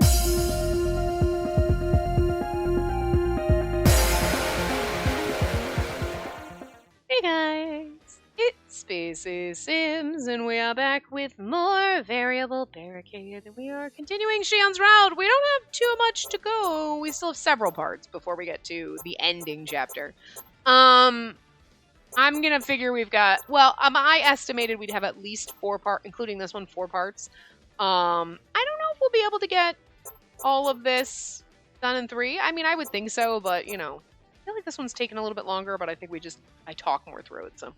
Hey guys, it's Spacey Sims, and we are back with more Variable Barricade. We are continuing Shion's route. We don't have too much to go. We still have several parts before we get to the ending chapter. I'm gonna figure we've got, I estimated we'd have at least 4 parts, including this one, 4 parts. I don't know if we'll be able to get all of this done in 3. I mean, I would think so, but, you know, I feel like this one's taken a little bit longer, but I think I talk more through it, so.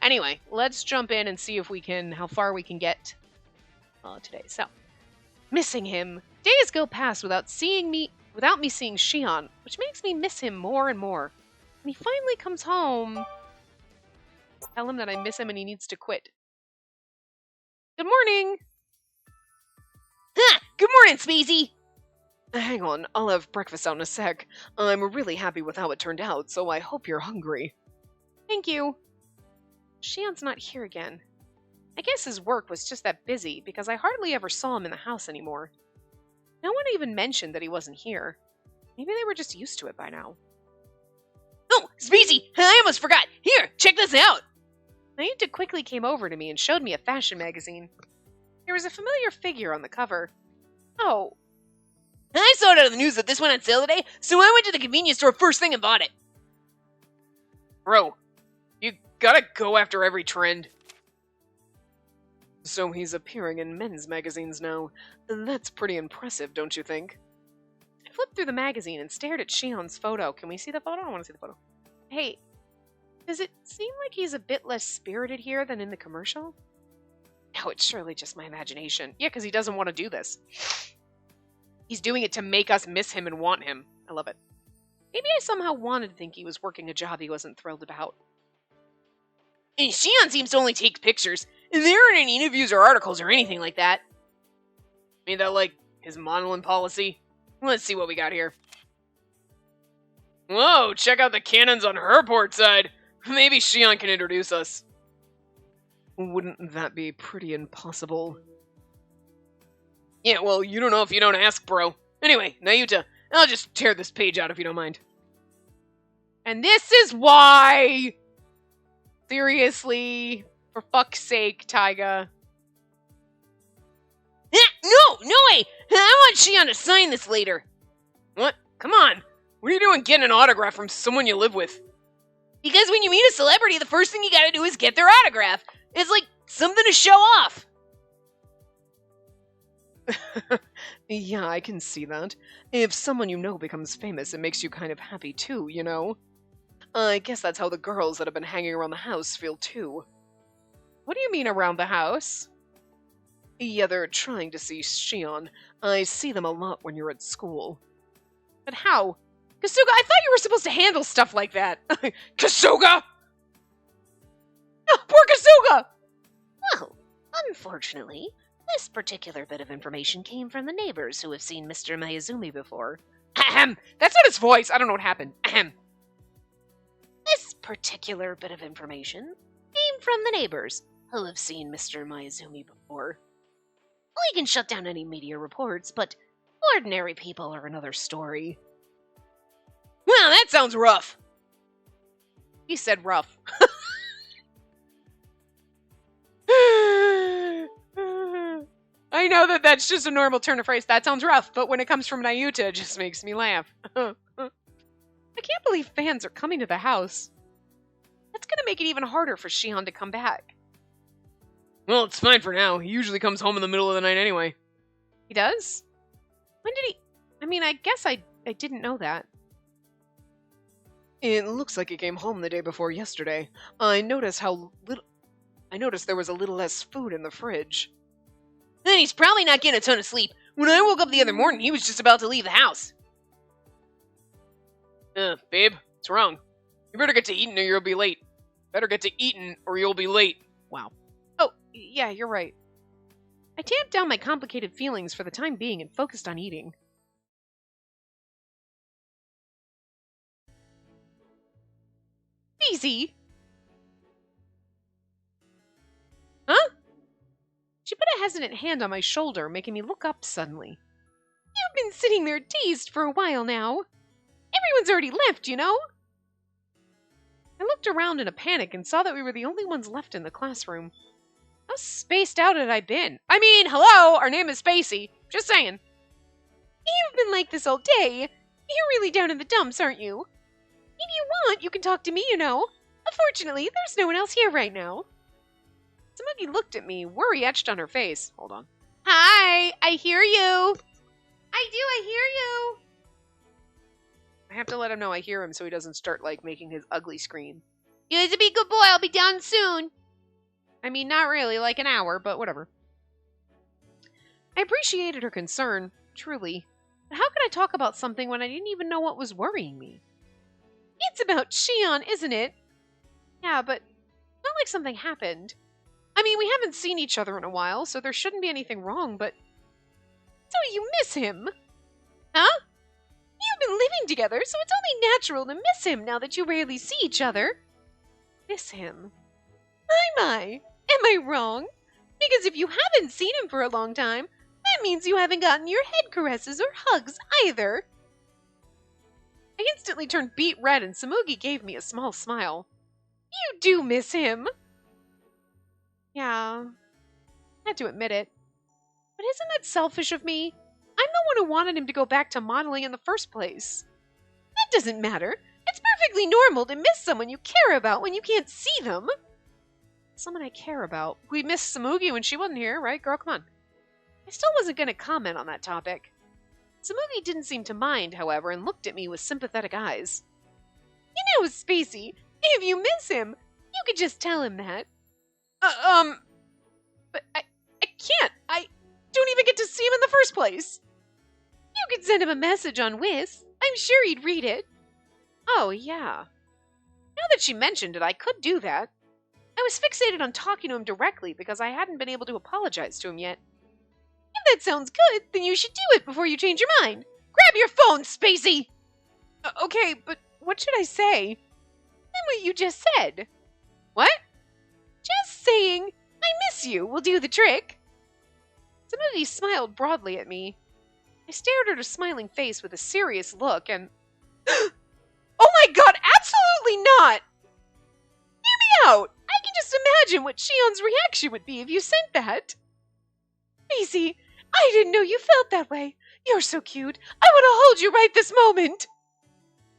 Anyway, let's jump in and see if we can, how far we can get today. So, missing him. Days go past without me seeing Shion, which makes me miss him more and more. When he finally comes home, tell him that I miss him and he needs to quit. Good morning! Ha! Good morning, Spacey! Hang on, I'll have breakfast out in a sec. I'm really happy with how it turned out, so I hope you're hungry. Thank you. Shion's not here again. I guess his work was just that busy, because I hardly ever saw him in the house anymore. No one even mentioned that he wasn't here. Maybe they were just used to it by now. Oh, Spacey! I almost forgot! Here, check this out! Naita quickly came over to me and showed me a fashion magazine. There was a familiar figure on the cover. Oh. I saw it on the news that this went on sale today, so I went to the convenience store first thing and bought it. Bro, you gotta go after every trend. So he's appearing in men's magazines now. That's pretty impressive, don't you think? I flipped through the magazine and stared at Shion's photo. Can we see the photo? I want to see the photo. Hey, does it seem like he's a bit less spirited here than in the commercial? No, it's surely just my imagination. Yeah, because he doesn't want to do this. He's doing it to make us miss him and want him. I love it. Maybe I somehow wanted to think he was working a job he wasn't thrilled about. And Shion seems to only take pictures. There aren't any interviews or articles or anything like that. Made that like his modeling policy? Let's see what we got here. Whoa, check out the cannons on her port side. Maybe Shion can introduce us. Wouldn't that be pretty impossible? Yeah, well, you don't know if you don't ask, bro. Anyway, Naita, I'll just tear this page out if you don't mind. And this is why... Seriously, for fuck's sake, Taiga. No way! I want Shion to sign this later. What? Come on. What are you doing getting an autograph from someone you live with? Because when you meet a celebrity, the first thing you gotta do is get their autograph. It's like something to show off. Yeah, I can see that. If someone you know becomes famous, it makes you kind of happy too, you know? I guess that's how the girls that have been hanging around the house feel too. What do you mean around the house? Yeah, they're trying to see Shion. I see them a lot when you're at school. But how? Kasuga, I thought you were supposed to handle stuff like that. Kasuga! Oh, poor Kasuga! Well, unfortunately, this particular bit of information came from the neighbors who have seen Mr. Miyazumi before. Ahem! That's not his voice. I don't know what happened. Ahem. This particular bit of information came from the neighbors who have seen Mr. Miyazumi before. We can shut down any media reports, but ordinary people are another story. Well, that sounds rough. He said rough. I know that that's just a normal turn of phrase. That sounds rough, but when it comes from Naita, it just makes me laugh. I can't believe fans are coming to the house. That's gonna make it even harder for Shion to come back. Well, it's fine for now. He usually comes home in the middle of the night anyway. He does? When did he... I mean, I guess I didn't know that. It looks like he came home the day before yesterday. I noticed there was a little less food in the fridge. Then he's probably not getting a ton of sleep. When I woke up the other morning, he was just about to leave the house. Babe, what's wrong? You better get to eating or you'll be late. Better get to eating or you'll be late. Wow. Oh, yeah, you're right. I tamped down my complicated feelings for the time being and focused on eating. Easy. Huh? She put a hesitant hand on my shoulder, making me look up suddenly. been sitting there dazed for a while now. Everyone's already left, you know? I looked around in a panic and saw that we were the only ones left in the classroom. How spaced out had I been? I mean, hello, our name is Spacey. Just saying. You've been like this all day. You're really down in the dumps, aren't you? If you want, you can talk to me, you know. Unfortunately, there's no one else here right now. Smokey looked at me, worry etched on her face. Hold on. Hi, I hear you. I hear you. I have to let him know I hear him so he doesn't start, like, making his ugly scream. You have to be a good boy. I'll be down soon. I mean, not really, like an hour, but whatever. I appreciated her concern, truly. But how could I talk about something when I didn't even know what was worrying me? It's about Shion, isn't it? Yeah, but not like something happened. I mean, we haven't seen each other in a while, so there shouldn't be anything wrong, but... So you miss him? Huh? You've been living together, so it's only natural to miss him now that you rarely see each other. Miss him? My. Am I wrong? Because if you haven't seen him for a long time, that means you haven't gotten your head caresses or hugs either. I instantly turned beet red and Samugi gave me a small smile. You do miss him. Yeah, I had to admit it. But isn't that selfish of me? I'm the one who wanted him to go back to modeling in the first place. That doesn't matter. It's perfectly normal to miss someone you care about when you can't see them. Someone I care about. We missed Samugi when she wasn't here, right, girl? Come on. I still wasn't going to comment on that topic. Samugi didn't seem to mind, however, and looked at me with sympathetic eyes. You know, Spacey, if you miss him, you could just tell him that. But I can't. I don't even get to see him in the first place. You could send him a message on Whis. I'm sure he'd read it. Oh, yeah. Now that she mentioned it, I could do that. I was fixated on talking to him directly because I hadn't been able to apologize to him yet. If that sounds good, then you should do it before you change your mind. Grab your phone, Spacey! Okay, but what should I say? Then what you just said. What? Just saying, I miss you will do the trick. Samugi smiled broadly at me. I stared at her smiling face with a serious look and... Oh my god, absolutely not! Hear me out! I can just imagine what Shion's reaction would be if you sent that. Spacey, I didn't know you felt that way. You're so cute. I want to hold you right this moment.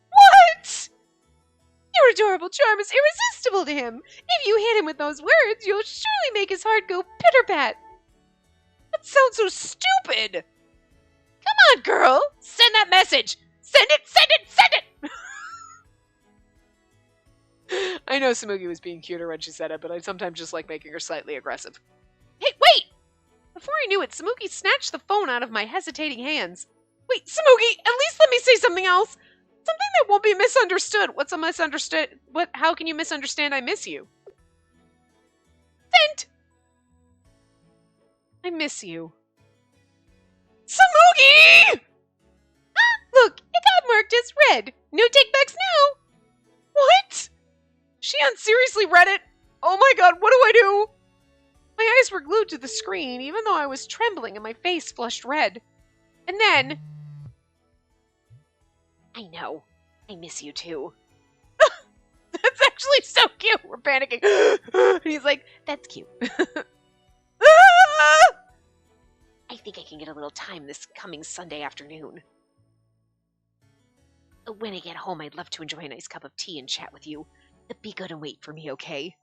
What? Your adorable charm is irresistible to him. If you hit him with those words, you'll surely make his heart go pitter-pat. That sounds so stupid. Come on, girl. Send that message. Send it, send it, send it! I know Samugi was being cuter when she said it, but I sometimes just like making her slightly aggressive. Hey, wait! Before I knew it, Samugi snatched the phone out of my hesitating hands. Wait, Samugi, at least let me say something else. Something that won't be misunderstood. What's a misunderstood? How can you misunderstand I miss you? Sent! I miss you. Samugi! Look, it got marked as read. No takebacks now. What? Shion seriously read it? Oh my god, what do I do? My eyes were glued to the screen, even though I was trembling and my face flushed red. And then... I know. I miss you too. That's actually so cute. We're panicking. He's like, that's cute. I think I can get a little time this coming Sunday afternoon. When I get home, I'd love to enjoy a nice cup of tea and chat with you. But be good and wait for me, okay?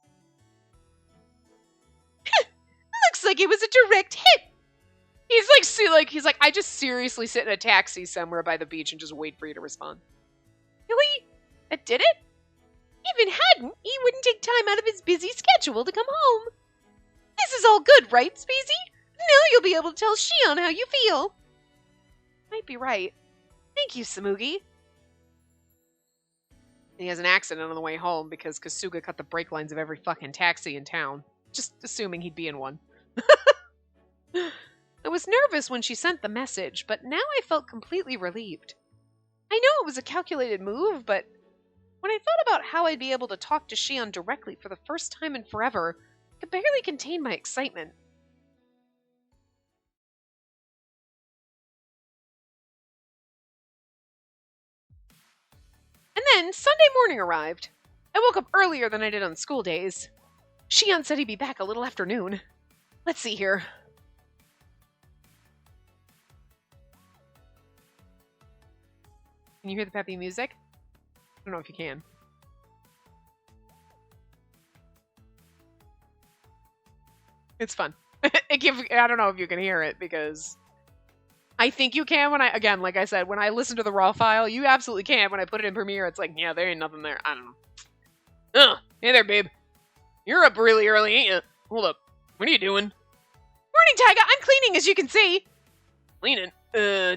Looks like it was a direct hit. He's like, I just seriously sit in a taxi somewhere by the beach and just wait for you to respond. Really? That did it? If it hadn't, he wouldn't take time out of his busy schedule to come home. This is all good, right, Spacey? Now you'll be able to tell Shion how you feel. Might be right. Thank you, Samugi. He has an accident on the way home because Kasuga cut the brake lines of every fucking taxi in town. Just assuming he'd be in one. I was nervous when she sent the message, but now I felt completely relieved. I know it was a calculated move, but when I thought about how I'd be able to talk to Shion directly for the first time in forever, I could barely contain my excitement. And then Sunday morning arrived. I woke up earlier than I did on school days. Shion said he'd be back a little after noon. Let's see here. Can you hear the peppy music? I don't know if you can. It's fun. I don't know if you can hear it because I think you can when again, like I said, when I listen to the raw file, you absolutely can. When I put it in Premiere, it's like, yeah, there ain't nothing there. I don't know. Oh, hey there, babe. You're up really early, ain't you? Hold up. What are you doing? Morning, Taiga. I'm cleaning, as you can see. Cleaning?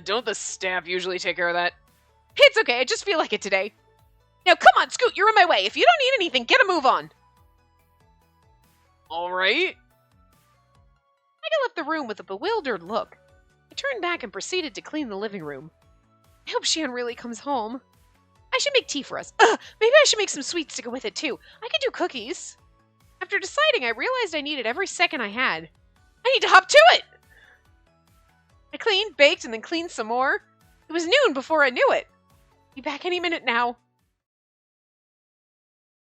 Don't the staff usually take care of that? It's okay. I just feel like it today. Now, come on, Scoot. You're in my way. If you don't need anything, get a move on. All right. Taiga left the room with a bewildered look. I turned back and proceeded to clean the living room. I hope Shion really comes home. I should make tea for us. Maybe I should make some sweets to go with it, too. I could do cookies. After deciding, I realized I needed every second I had. I need to hop to it! I cleaned, baked, and then cleaned some more. It was noon before I knew it. Be back any minute now.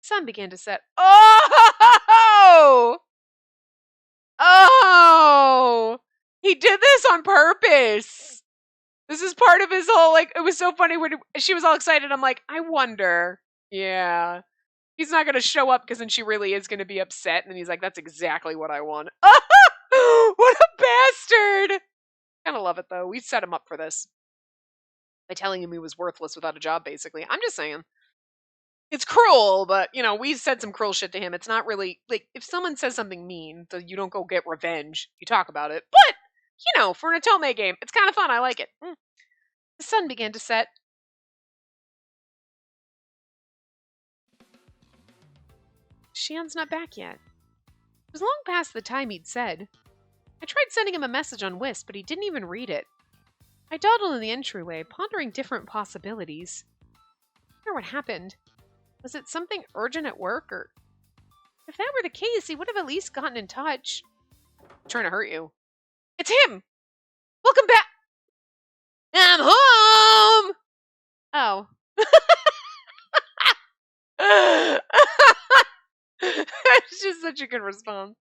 The sun began to set. Oh! Oh! He did this on purpose. This is part of his whole, like, it was so funny when she was all excited. I'm like, I wonder. Yeah. He's not going to show up because then she really is going to be upset. And then he's like, that's exactly what I want. What a bastard. Kind of love it, though. We set him up for this. By telling him he was worthless without a job, basically. I'm just saying. It's cruel, but, you know, we've said some cruel shit to him. It's not really, like, if someone says something mean, so you don't go get revenge. You talk about it. But, you know, for an Otome game, it's kind of fun. I like it. The sun began to set. Shion's not back yet. It was long past the time he'd said. I tried sending him a message on Wisp, but he didn't even read it. I dawdled in the entryway, pondering different possibilities. I wonder what happened. Was it something urgent at work, or... If that were the case, he would have at least gotten in touch. I'm trying to hurt you. It's him! Welcome back! I'm home! Oh. That's just such a good response.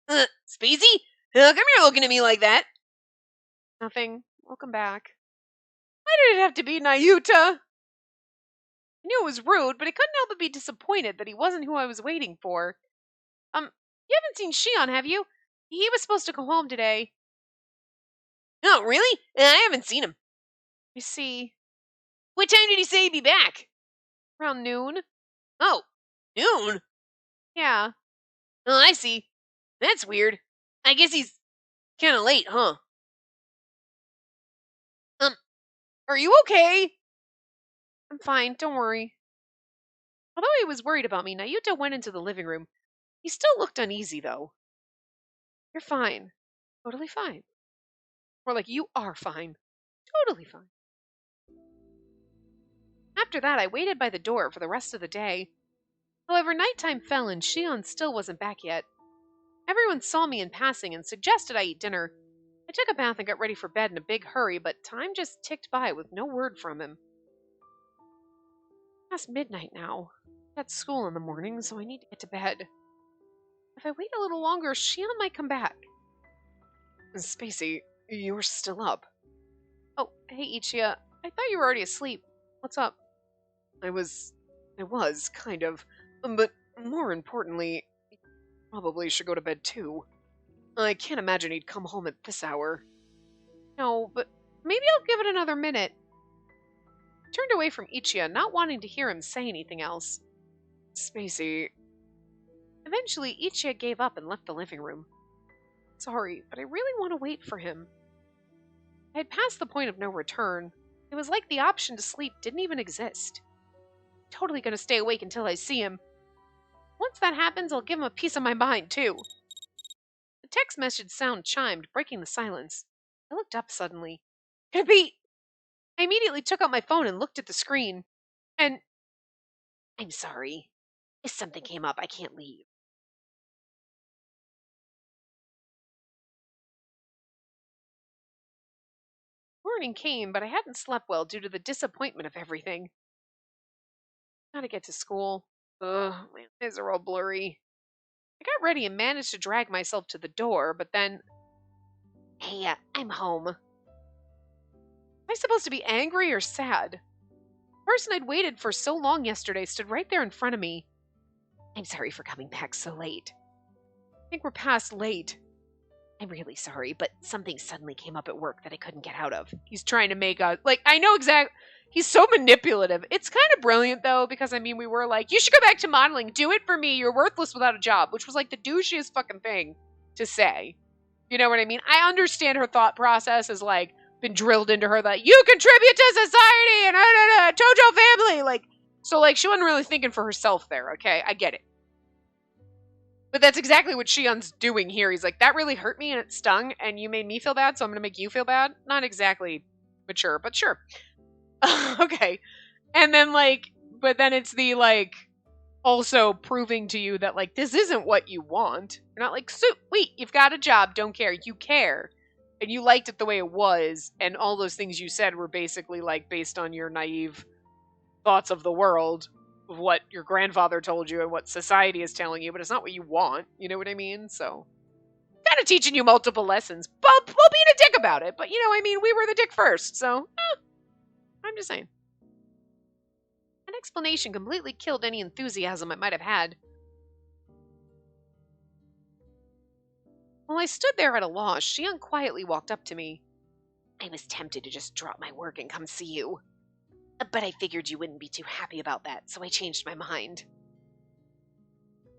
Spacey? How come you're looking at me like that? Nothing. Welcome back. Why did it have to be Nayuta? I knew it was rude, but I couldn't help but be disappointed that he wasn't who I was waiting for. You haven't seen Shion, have you? He was supposed to go home today. No, really? I haven't seen him. I see. What time did he say he'd be back? Around noon? Oh, noon? Yeah. Oh, I see. That's weird. I guess he's kind of late, huh? Are you okay? I'm fine, don't worry. Although he was worried about me, Nayuta went into the living room. He still looked uneasy, though. You're fine. Totally fine. More like you are fine. Totally fine. After that, I waited by the door for the rest of the day. However, nighttime fell and Shion still wasn't back yet. Everyone saw me in passing and suggested I eat dinner. I took a bath and got ready for bed in a big hurry, but time just ticked by with no word from him. Past midnight now. Got school in the morning, so I need to get to bed. If I wait a little longer, Shion might come back. Spacey, you're still up. Oh, hey Ichiya. I thought you were already asleep. What's up? I was, kind of. But more importantly, probably should go to bed too. I can't imagine he'd come home at this hour. No, but maybe I'll give it another minute. I turned away from Ichiya, not wanting to hear him say anything else. Spacey. Eventually, Ichiya gave up and left the living room. Sorry, but I really want to wait for him. I had passed the point of no return. It was like the option to sleep didn't even exist. I'm totally gonna stay awake until I see him. Once that happens, I'll give him a piece of my mind, too. The text message sound chimed, breaking the silence. I looked up suddenly. Could it be? I immediately took out my phone and looked at the screen. And... I'm sorry. If something came up, I can't leave. Morning came, but I hadn't slept well due to the disappointment of everything. Gotta get to school. Ugh, my eyes are all blurry. I got ready and managed to drag myself to the door, but then... Hey, I'm home. Am I supposed to be angry or sad? The person I'd waited for so long yesterday stood right there in front of me. I'm sorry for coming back so late. I think we're past late. I'm really sorry, but something suddenly came up at work that I couldn't get out of. He's trying to make us... Like, I know exactly... He's so manipulative. It's kind of brilliant, though, because, I mean, we were like, you should go back to modeling. Do it for me. You're worthless without a job, which was, like, the douchiest fucking thing to say. You know what I mean? I understand her thought process is, like, been drilled into her that you contribute to society and Tojo family. Like, so, like, she wasn't really thinking for herself there, okay? I get it. But that's exactly what Shion's doing here. He's like, that really hurt me and it stung, and you made me feel bad, so I'm going to make you feel bad. Not exactly mature, but sure. Okay. And then, like, but then it's the, like, also proving to you that, like, this isn't what you want. You're not like, sweet, you've got a job, don't care. You care. And you liked it the way it was, and all those things you said were basically, like, based on your naive thoughts of the world, of what your grandfather told you and what society is telling you, but it's not what you want. You know what I mean? So, kind of teaching you multiple lessons, while being a dick about it. But, you know, I mean, we were the dick first, so... I'm just saying. An explanation completely killed any enthusiasm I might have had. While I stood there at a loss, Shion quietly walked up to me. I was tempted to just drop my work and come see you. But I figured you wouldn't be too happy about that, so I changed my mind.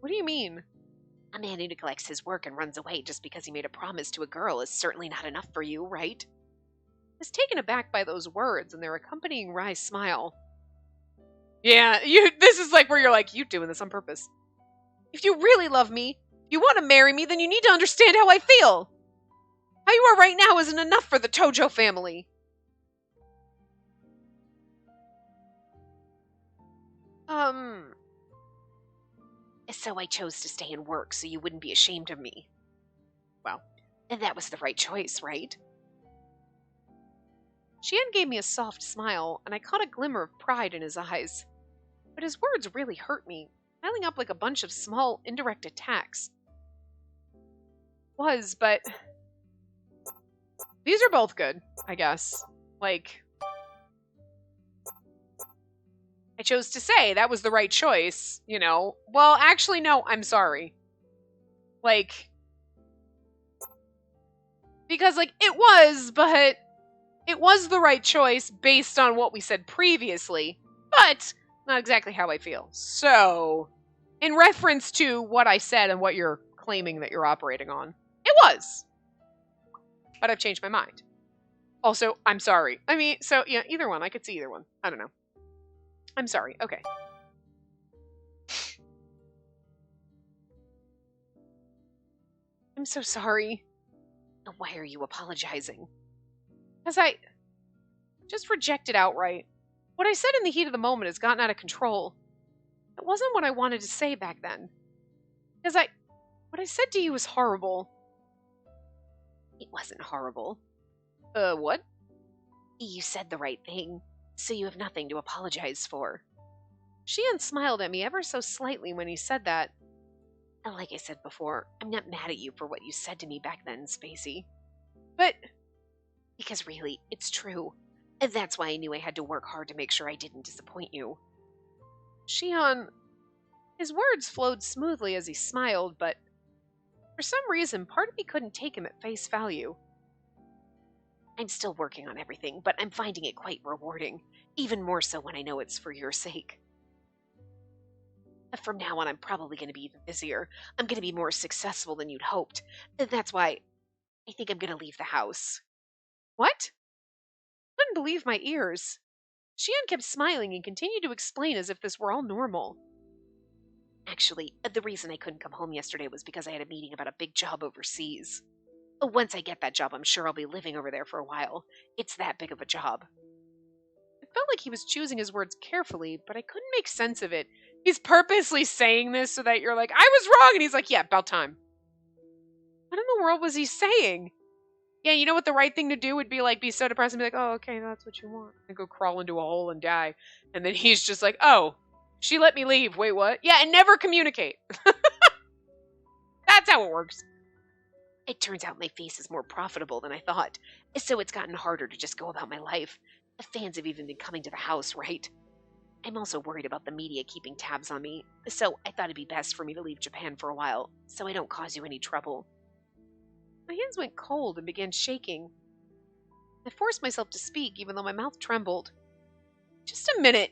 What do you mean? A man who neglects his work and runs away just because he made a promise to a girl is certainly not enough for you, right? I was taken aback by those words and their accompanying wry smile. Yeah, this is like where you're like, you doing this on purpose. If you really love me, if you want to marry me, then you need to understand how I feel. How you are right now isn't enough for the Tojo family. So I chose to stay and work so you wouldn't be ashamed of me. Well, and that was the right choice, right? Shion gave me a soft smile, and I caught a glimmer of pride in his eyes. But his words really hurt me, piling up like a bunch of small, indirect attacks. But... These are both good, I guess. Like... I chose to say that was the right choice, you know. Well, actually, no, I'm sorry. Like... Because, like, it was, but... It was the right choice based on what we said previously, but not exactly how I feel. So, in reference to what I said and what you're claiming that you're operating on, it was. But I've changed my mind. Also, I'm sorry. I mean, so, yeah, either one. I could see either one. I don't know. I'm sorry. Okay. I'm so sorry. Why are you apologizing? Because I just rejected outright. What I said in the heat of the moment has gotten out of control. It wasn't what I wanted to say back then. Because what I said to you was horrible. It wasn't horrible. What? You said the right thing, so you have nothing to apologize for. Shion smiled at me ever so slightly when he said that. Like I said before, I'm not mad at you for what you said to me back then, Spacey. But... Because really, it's true. And that's why I knew I had to work hard to make sure I didn't disappoint you. Shion... His words flowed smoothly as he smiled, but... For some reason, part of me couldn't take him at face value. I'm still working on everything, but I'm finding it quite rewarding. Even more so when I know it's for your sake. From now on, I'm probably going to be even busier. I'm going to be more successful than you'd hoped. That's why I think I'm going to leave the house. What? I couldn't believe my ears. Shion kept smiling and continued to explain as if this were all normal. Actually, the reason I couldn't come home yesterday was because I had a meeting about a big job overseas. Once I get that job, I'm sure I'll be living over there for a while. It's that big of a job. It felt like he was choosing his words carefully, but I couldn't make sense of it. He's purposely saying this so that you're like, I was wrong! And he's like, yeah, about time. What in the world was he saying? Yeah, you know what the right thing to do would be, like, be so depressed and be like, oh, okay, that's what you want. And go crawl into a hole and die. And then he's just like, oh, She let me leave. Wait, what? Yeah, and never communicate. That's how it works. It turns out my face is more profitable than I thought, so it's gotten harder to just go about my life. The fans have even been coming to the house, right? I'm also worried about the media keeping tabs on me, so I thought it'd be best for me to leave Japan for a while, so I don't cause you any trouble. My hands went cold and began shaking. I forced myself to speak, even though my mouth trembled. Just a minute.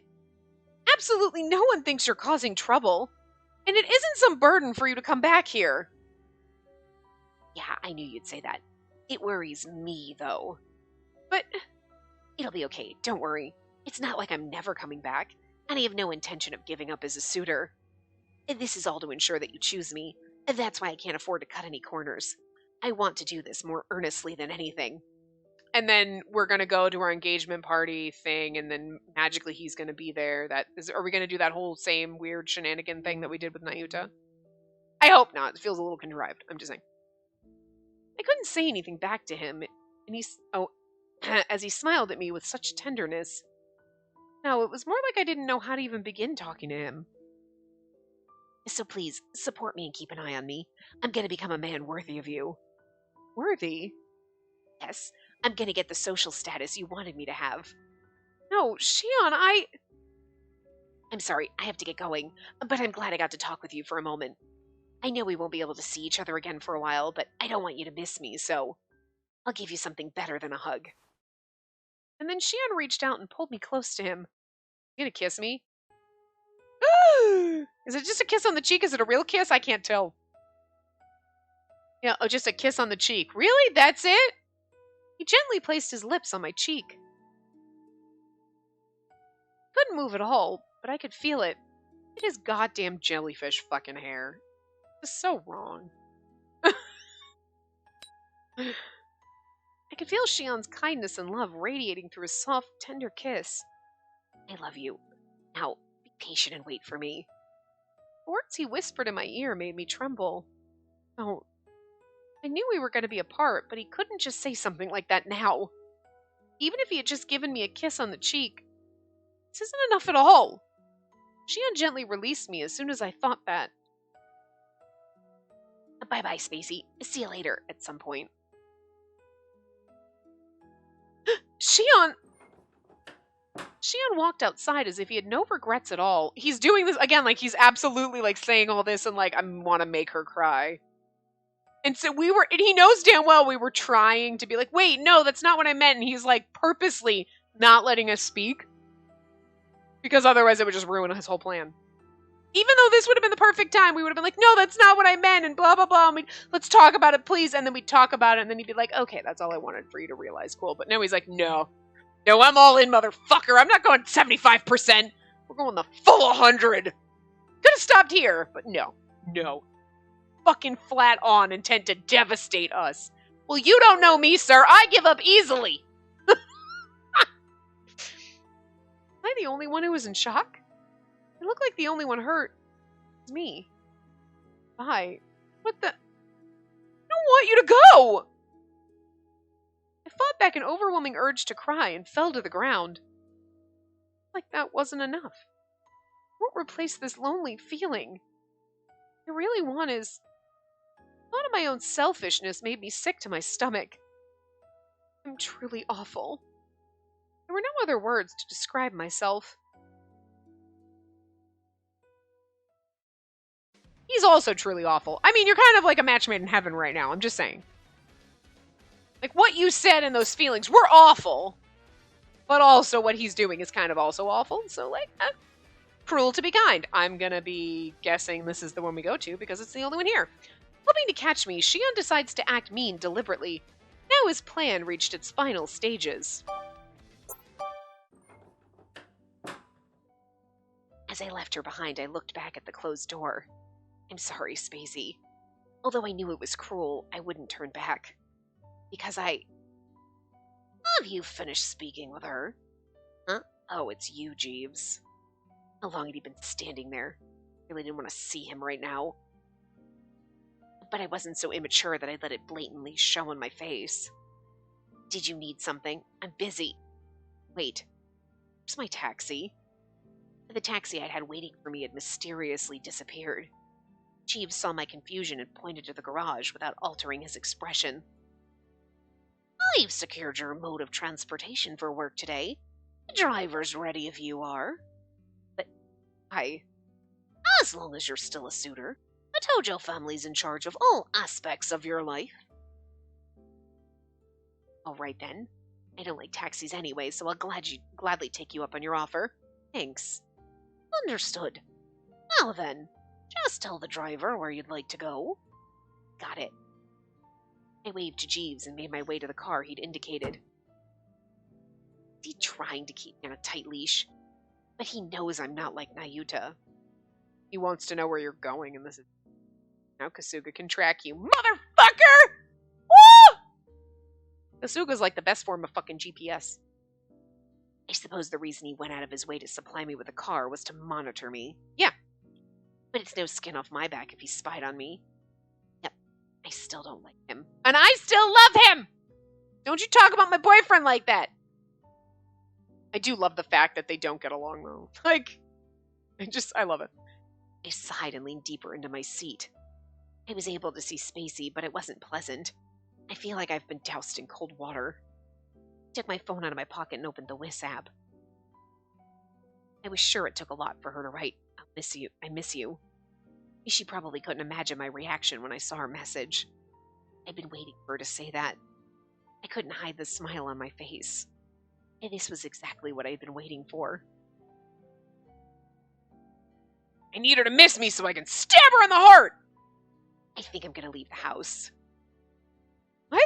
Absolutely no one thinks you're causing trouble. And it isn't some burden for you to come back here. Yeah, I knew you'd say that. It worries me, though. But it'll be okay, don't worry. It's not like I'm never coming back, and I have no intention of giving up as a suitor. This is all to ensure that you choose me. That's why I can't afford to cut any corners. I want to do this more earnestly than anything. And then we're going to go to our engagement party thing, and then magically he's going to be there. Are we going to do that whole same weird shenanigan thing that we did with Nayuta? I hope not. It feels a little contrived. I'm just saying. I couldn't say anything back to him, and as he smiled at me with such tenderness. No, it was more like I didn't know how to even begin talking to him. So please, support me and keep an eye on me. I'm going to become a man worthy of you. Worthy? Yes, I'm going to get the social status you wanted me to have. No, Shion, I'm sorry, I have to get going, but I'm glad I got to talk with you for a moment. I know we won't be able to see each other again for a while, but I don't want you to miss me, so I'll give you something better than a hug. And then Shion reached out and pulled me close to him. You gonna kiss me? Is it just a kiss on the cheek? Is it a real kiss? I can't tell. Yeah, just a kiss on the cheek. Really? That's it? He gently placed his lips on my cheek. Couldn't move at all, but I could feel it. It is goddamn jellyfish fucking hair. It's so wrong. I could feel Shion's kindness and love radiating through his soft, tender kiss. I love you. Now, be patient and wait for me. The words he whispered in my ear made me tremble. Oh, I knew we were going to be apart, but he couldn't just say something like that now. Even if he had just given me a kiss on the cheek. This isn't enough at all. Shion gently released me as soon as I thought that. Bye-bye, Spacey. See you later at some point. Shion walked outside as if he had no regrets at all. He's doing this again, like he's absolutely like saying all this and like, I want to make her cry. And so and he knows damn well we were trying to be like, wait, no, that's not what I meant. And he's like purposely not letting us speak. Because otherwise it would just ruin his whole plan. Even though this would have been the perfect time, we would have been like, no, that's not what I meant, and blah, blah, blah. And let's talk about it, please. And then we'd talk about it, and then he'd be like, okay, that's all I wanted for you to realize. Cool. But now he's like, no, I'm all in, motherfucker. I'm not going 75%. We're going the full 100. Could have stopped here, but no. Fucking flat on, intent to devastate us. Well, you don't know me, sir. I give up easily. Am I the only one who was in shock? I look like the only one hurt. It's me. Bye. What the? I don't want you to go! I fought back an overwhelming urge to cry and fell to the ground. Like that wasn't enough. I won't replace this lonely feeling. What I really want is... The thought of my own selfishness made me sick to my stomach. I'm truly awful. There were no other words to describe myself. He's also truly awful. I mean, you're kind of like a match made in heaven right now. I'm just saying. Like, what you said and those feelings were awful. But also what he's doing is kind of also awful. So, like, cruel to be kind. I'm gonna be guessing this is the one we go to because it's the only one here. Hoping to catch me, Shion decides to act mean deliberately. Now his plan reached its final stages. As I left her behind, I looked back at the closed door. I'm sorry, Spacey. Although I knew it was cruel, I wouldn't turn back. Because Have you finished speaking with her? Huh? Oh, it's you, Jeeves. How long had he been standing there? Really didn't want to see him right now. But I wasn't so immature that I'd let it blatantly show on my face. Did you need something? I'm busy. Wait, where's my taxi? The taxi I'd had waiting for me had mysteriously disappeared. Jeeves saw my confusion and pointed to the garage without altering his expression. I've secured your mode of transportation for work today. The driver's ready if you are. But as long as you're still a suitor, the Tojo family's in charge of all aspects of your life. All right then. I don't like taxis anyway, so I'll gladly take you up on your offer. Thanks. Understood. Well then, just tell the driver where you'd like to go. Got it. I waved to Jeeves and made my way to the car he'd indicated. Is he trying to keep me on a tight leash? But he knows I'm not like Nayuta. He wants to know where you're going, and this is... Now Kasuga can track you. Motherfucker! Woo! Kasuga's like the best form of fucking GPS. I suppose the reason he went out of his way to supply me with a car was to monitor me. Yeah. But it's no skin off my back if he spied on me. Yep, I still don't like him. And I still love him! Don't you talk about my boyfriend like that! I do love the fact that they don't get along, though. Like, I love it. I sighed and leaned deeper into my seat. I was able to see Spacey, but it wasn't pleasant. I feel like I've been doused in cold water. I took my phone out of my pocket and opened the WIS app. I was sure it took a lot for her to write, I miss you. She probably couldn't imagine my reaction when I saw her message. I'd been waiting for her to say that. I couldn't hide the smile on my face. And this was exactly what I'd been waiting for. I need her to miss me so I can stab her in the heart! I think I'm gonna leave the house. What?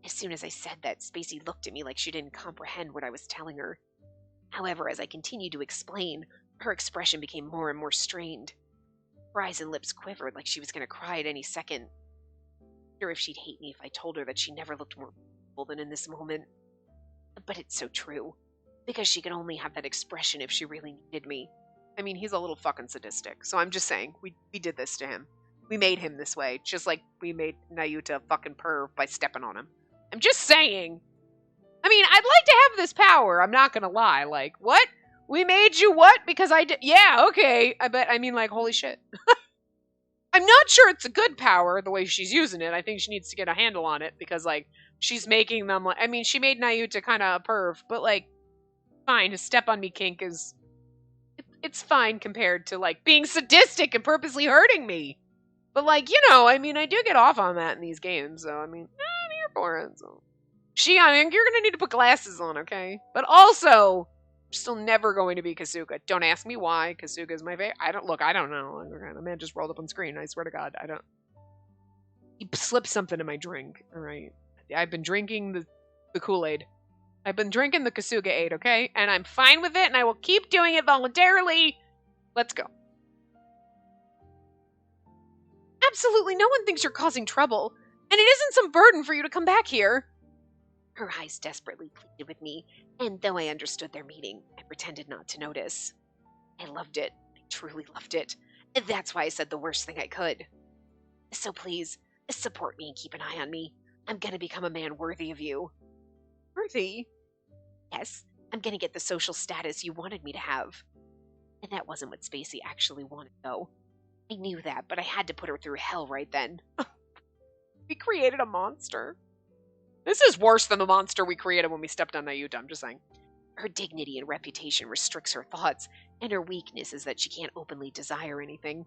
As soon as I said that, Spacey looked at me like she didn't comprehend what I was telling her. However, as I continued to explain, her expression became more and more strained. Her eyes and lips quivered like she was gonna cry at any second. I wonder if she'd hate me if I told her that she never looked more beautiful than in this moment. But it's so true, because she could only have that expression if she really needed me. I mean, he's a little fucking sadistic, so I'm just saying, we did this to him. We made him this way, just like we made Nayuta a fucking perv by stepping on him. I'm just saying. I mean, I'd like to have this power, I'm not gonna lie. Like, what? We made you what? Because I did. Yeah, okay. I mean, like, holy shit. I'm not sure it's a good power, the way she's using it. I think she needs to get a handle on it, because, like, she's making them, like, I mean, she made Nayuta kind of a perv, but, like, fine, his step on me kink is, it's fine compared to, like, being sadistic and purposely hurting me. But, like, you know, I mean, I do get off on that in these games, so, I mean, I'm here for it, so. Shion, you're gonna need to put glasses on, okay? But also, I'm still never going to be Kasuga. Don't ask me why. Kasuga is my favorite. I don't know. The man just rolled up on screen. I swear to God, I don't. He slipped something in my drink, alright? I've been drinking the Kool-Aid. I've been drinking the Kasuga aid, okay? And I'm fine with it, and I will keep doing it voluntarily. Let's go. Absolutely no one thinks you're causing trouble, and it isn't some burden for you to come back here. Her eyes desperately pleaded with me, and though I understood their meaning, I pretended not to notice. I loved it. I truly loved it. That's why I said the worst thing I could. So please, support me and keep an eye on me. I'm gonna become a man worthy of you. Worthy? Yes, I'm gonna get the social status you wanted me to have. And that wasn't what Spacey actually wanted, though. I knew that, but I had to put her through hell right then. We created a monster. This is worse than the monster we created when we stepped on Nayuta, I'm just saying. Her dignity and reputation restricts her thoughts, and her weakness is that she can't openly desire anything.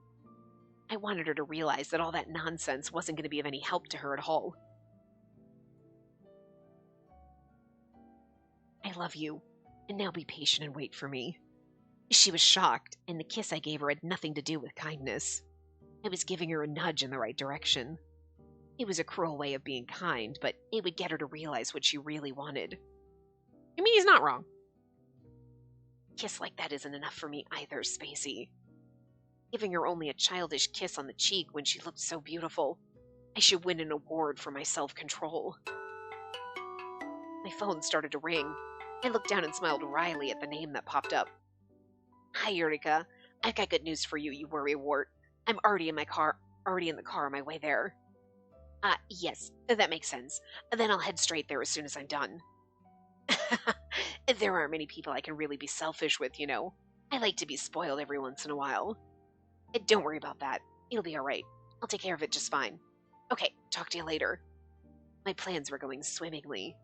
I wanted her to realize that all that nonsense wasn't going to be of any help to her at all. I love you, and now be patient and wait for me. She was shocked, and the kiss I gave her had nothing to do with kindness. I was giving her a nudge in the right direction. It was a cruel way of being kind, but it would get her to realize what she really wanted. I mean, he's not wrong. A kiss like that isn't enough for me either, Spacey. Giving her only a childish kiss on the cheek when she looked so beautiful. I should win an award for my self-control. My phone started to ring. I looked down and smiled wryly at the name that popped up. Hi, Eureka. I've got good news for you, you worrywart. I'm already in the car on my way there. Yes, that makes sense. Then I'll head straight there as soon as I'm done. There aren't many people I can really be selfish with, you know. I like to be spoiled every once in a while. Don't worry about that. It'll be alright. I'll take care of it just fine. Okay, talk to you later. My plans were going swimmingly.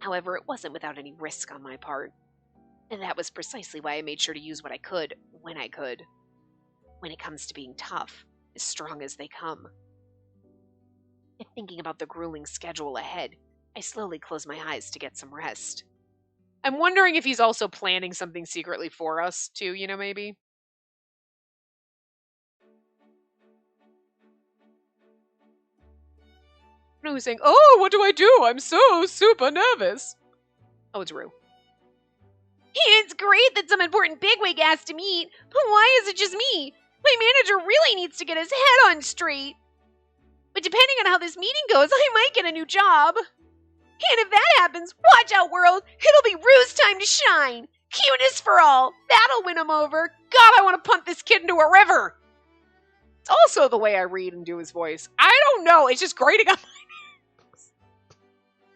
However, it wasn't without any risk on my part. And that was precisely why I made sure to use what I could, when I could. When it comes to being tough, as strong as they come. And thinking about the grueling schedule ahead, I slowly closed my eyes to get some rest. I'm wondering if he's also planning something secretly for us, too, maybe? Who's saying, "Oh, what do I do? I'm so super nervous." Oh, it's Rue. It's great that some important bigwig asked to meet, but why is it just me? My manager really needs to get his head on straight. But depending on how this meeting goes, I might get a new job. And if that happens, watch out, world. It'll be Rue's time to shine. Cuteness for all. That'll win him over. God, I want to punt this kid into a river. It's also the way I read and do his voice. I don't know. It's just grating on my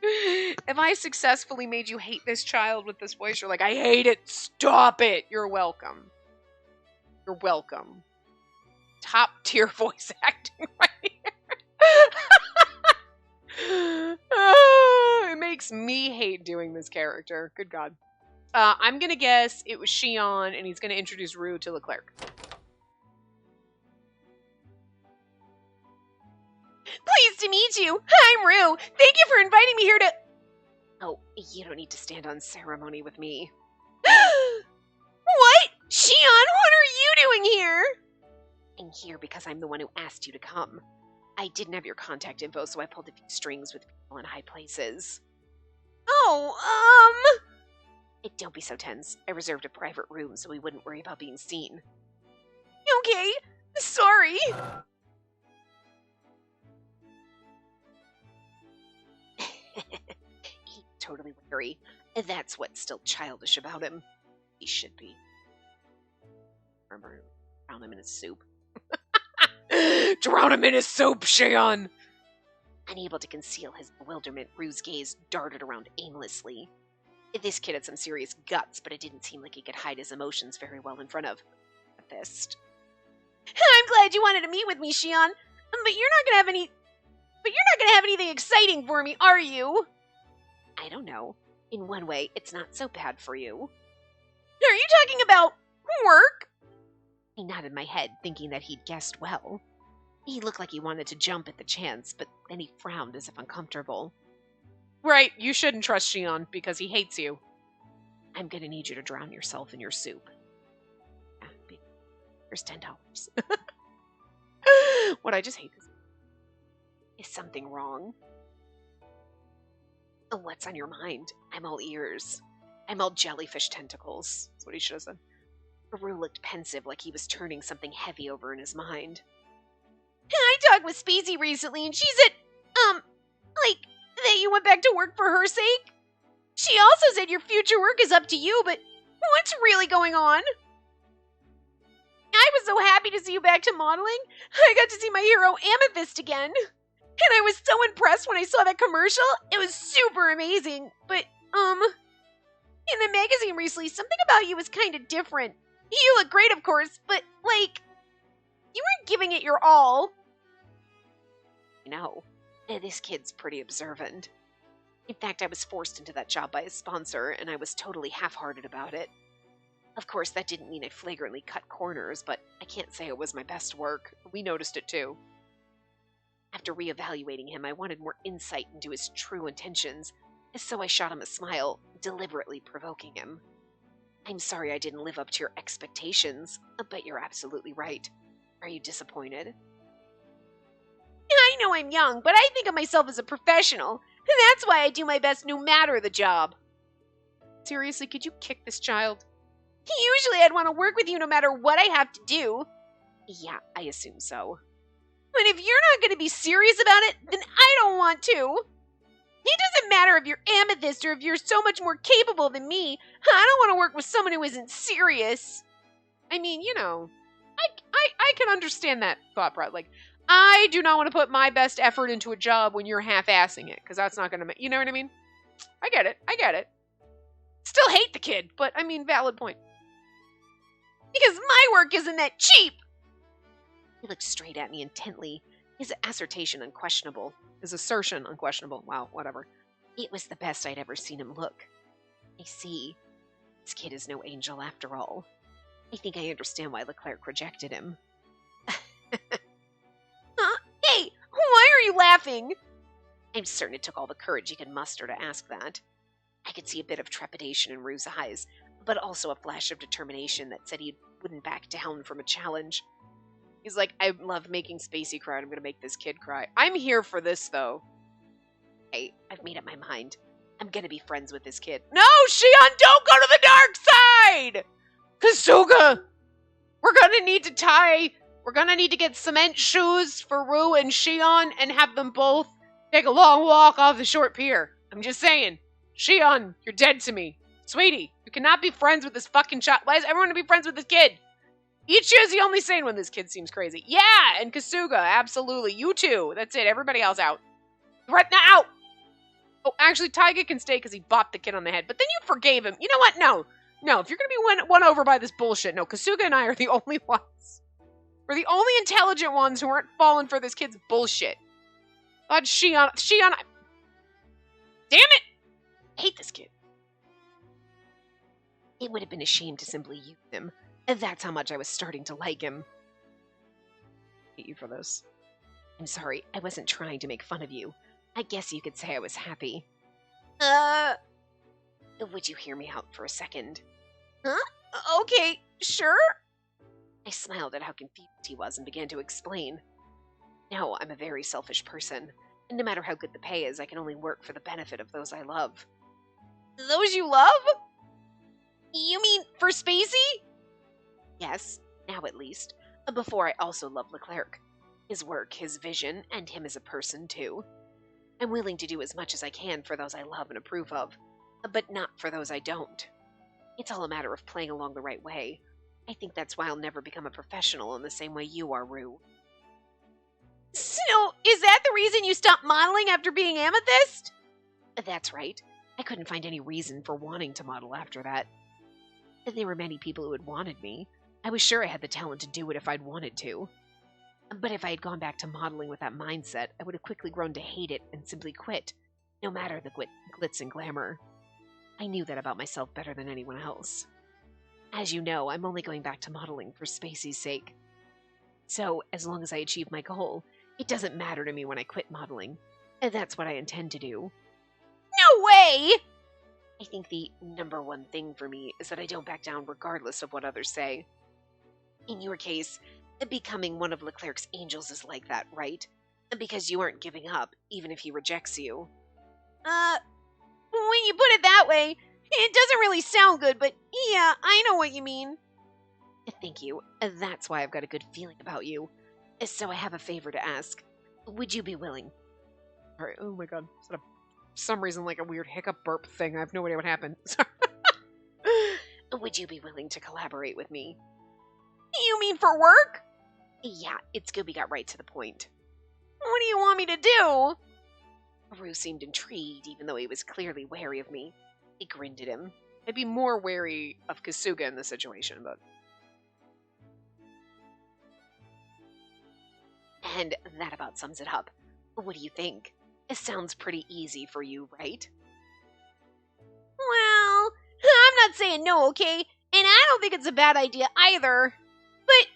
nerves. Have I successfully made you hate this child with this voice? You're like, I hate it. Stop it. You're welcome. You're welcome. Top tier voice acting right here. It makes me hate doing this character. Good God. I'm going to guess it was Shion, and he's going to introduce Rue to Leclerc. Pleased to meet you. I'm Rue. Thank you for inviting me here to... Oh, you don't need to stand on ceremony with me. What? Shion, what are you doing here? I'm here because I'm the one who asked you to come. I didn't have your contact info, so I pulled a few strings with people in high places. Oh, Don't be so tense. I reserved a private room so we wouldn't worry about being seen. Okay. Sorry. He's totally wary. That's what's still childish about him. He should be. Remember, drown him in his soup. Drown him in his soup, Shion! Unable to conceal his bewilderment, Rue's gaze darted around aimlessly. This kid had some serious guts, but it didn't seem like he could hide his emotions very well in front of a fist. I'm glad you wanted to meet with me, Shion. But you're not gonna have anything exciting for me, are you? I don't know. In one way, it's not so bad for you. Are you talking about work? I nodded my head, thinking that he'd guessed well. He looked like he wanted to jump at the chance, but then he frowned as if uncomfortable. Right, you shouldn't trust Shion, because he hates you. I'm gonna need you to drown yourself in your soup. Here's $10. What, I just hate this. Is something wrong? What's on your mind? I'm all ears. I'm all jellyfish tentacles. That's what he should have said. Rue looked pensive, like he was turning something heavy over in his mind. I talked with Spacey recently, and she said, that you went back to work for her sake. She also said your future work is up to you, but what's really going on? I was so happy to see you back to modeling. I got to see my hero Amethyst again. And I was so impressed when I saw that commercial. It was super amazing. But, in the magazine recently, something about you was kind of different. You look great, of course, but, you weren't giving it your all. No, this kid's pretty observant. In fact, I was forced into that job by a sponsor, and I was totally half-hearted about it. Of course, that didn't mean I flagrantly cut corners, but I can't say it was my best work. We noticed it too. After reevaluating him, I wanted more insight into his true intentions, so I shot him a smile, deliberately provoking him. I'm sorry I didn't live up to your expectations, but you're absolutely right. Are you disappointed? I know I'm young, but I think of myself as a professional. That's why I do my best no matter the job. Seriously, could you kick this child? Usually I'd want to work with you no matter what I have to do. Yeah, I assume so. But if you're not going to be serious about it, then I don't want to. It doesn't matter if you're Amethyst or if you're so much more capable than me. I don't want to work with someone who isn't serious. I mean, I can understand that thought, Brad. Like, I do not want to put my best effort into a job when you're half-assing it, because that's not going to make... You know what I mean? I get it. Still hate the kid, but, I mean, valid point. because my work isn't that cheap. He looked straight at me intently, his assertion unquestionable. His assertion unquestionable. Wow, whatever. It was the best I'd ever seen him look. I see. This kid is no angel after all. I think I understand why Leclerc rejected him. Huh? Hey, why are you laughing? I'm certain it took all the courage he could muster to ask that. I could see a bit of trepidation in Rue's eyes, but also a flash of determination that said he wouldn't back down from a challenge. He's like, I love making Spacey cry, and I'm gonna make this kid cry. I'm here for this, though. Hey, I've made up my mind. I'm gonna be friends with this kid. No, Shion, don't go to the dark side! Kasuga! We're gonna need to get cement shoes for Rue and Shion and have them both take a long walk off the short pier. I'm just saying. Shion, you're dead to me. Sweetie, you cannot be friends with this fucking child. Why does everyone want to be friends with this kid? Ichigo is the only sane when this kid seems crazy. Yeah, and Kasuga, absolutely. You too. That's it. Everybody else out. Right now, out! Oh, actually, Taiga can stay because he bopped the kid on the head. But then you forgave him. You know what? No. No, if you're going to be won over by this bullshit, no, Kasuga and I are the only ones. We're the only intelligent ones who aren't falling for this kid's bullshit. God, Shion, damn it! I hate this kid. It would have been a shame to simply use him. That's how much I was starting to like him. I hate you for this. I'm sorry, I wasn't trying to make fun of you. I guess you could say I was happy. Would you hear me out for a second? Huh? Okay, sure. I smiled at how confused he was and began to explain. No, I'm a very selfish person, and no matter how good the pay is, I can only work for the benefit of those I love. Those you love? You mean for Spacey? Yes, now at least. Before I also love Leclerc. His work, his vision, and him as a person, too. I'm willing to do as much as I can for those I love and approve of, but not for those I don't. It's all a matter of playing along the right way. I think that's why I'll never become a professional in the same way you are, Rue. So, is that the reason you stopped modeling after being Amethyst? That's right. I couldn't find any reason for wanting to model after that. There were many people who had wanted me. I was sure I had the talent to do it if I'd wanted to. But if I had gone back to modeling with that mindset, I would have quickly grown to hate it and simply quit, no matter the glitz and glamour. I knew that about myself better than anyone else. As you know, I'm only going back to modeling for Spacey's sake. So, as long as I achieve my goal, it doesn't matter to me when I quit modeling. And that's what I intend to do. No way! I think the number one thing for me is that I don't back down regardless of what others say. In your case, becoming one of Leclerc's angels is like that, right? Because you aren't giving up, even if he rejects you. When you put it that way, it doesn't really sound good, but yeah, I know what you mean. Thank you. That's why I've got a good feeling about you. So I have a favor to ask. Would you be willing? Alright, oh my god. Is that for some reason like a weird hiccup burp thing? I have no idea what happened. Sorry. Would you be willing to collaborate with me? You mean for work? Yeah, Scooby got right to the point. What do you want me to do? Rue seemed intrigued, even though he was clearly wary of me. I grinned at him. I'd be more wary of Kasuga in this situation, but... And that about sums it up. What do you think? It sounds pretty easy for you, right? Well, I'm not saying no, okay? And I don't think it's a bad idea either. But